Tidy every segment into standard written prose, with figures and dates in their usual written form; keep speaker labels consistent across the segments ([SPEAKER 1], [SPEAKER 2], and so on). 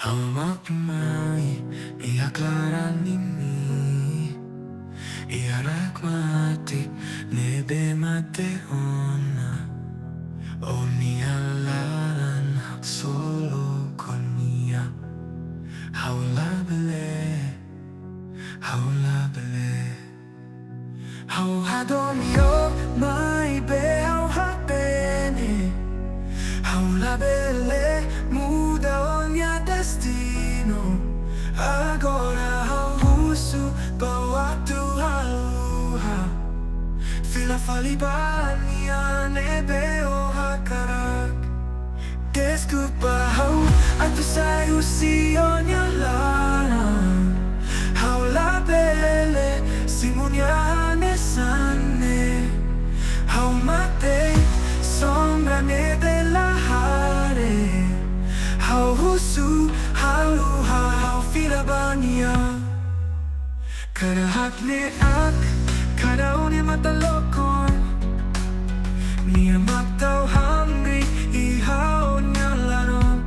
[SPEAKER 1] Hawak-may iaklaran ini Iarak mati nebe mate ona O nialan hak solo konia Haula bele Hau hadonio mai be hau hapene Haula bele muda ogni destino Agora hau husu bawatu haluha Fila falibania nebe o hakarak Desculpa hau atu sai usi ogni lana Haula bele simuniane sanne Hau mate sombra nebe la hare Hau husu haluha hau filabania Kada hakne ak kada une matalokon Nia matau hungry I hau nia lano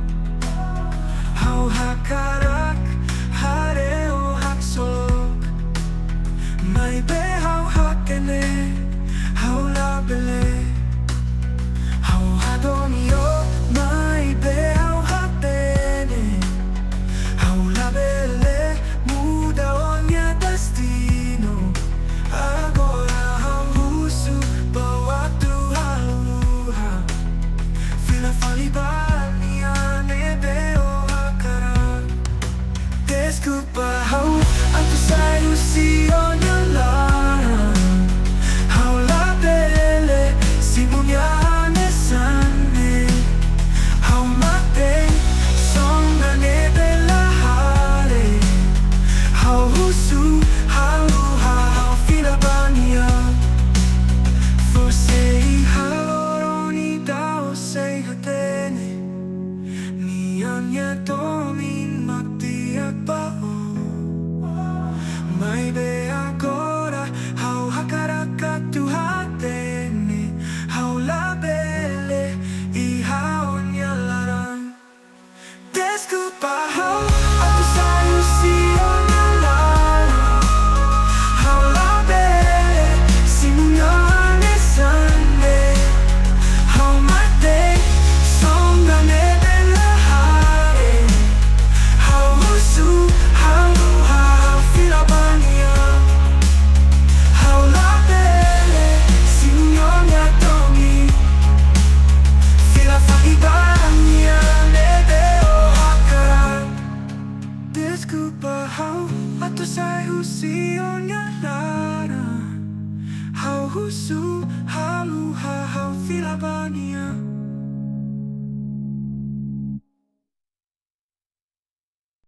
[SPEAKER 1] Hau hakarak hare o hak solok Mai be hau hakene hau labele Hau hadonio mai be hau hapene Hau labele muda ogni destino Agora hau husu bawatu haluha Fila falibania nebe o hakarak Desculpa hau atu sai usi ogni lana Hau labele simuniane sanne Hau mate sombra nebe la hare Hau husu haluha hau filabania Forse I haloroni dao sei hatene Nianya domin magtiak bao Mai be agora hau hakarak tu hatene Hau labele I hau nia laran Desculpa hau atu sai usi ogni lana Hau labele simuniane sanne Hau mate sombra nebe la hare Hau husu haluha hau filabania Hau labele simuniane domi Fila falibania nebe o hakarak Desculpa hau atu sai usi ogni lana Hau husu haluha hau filabania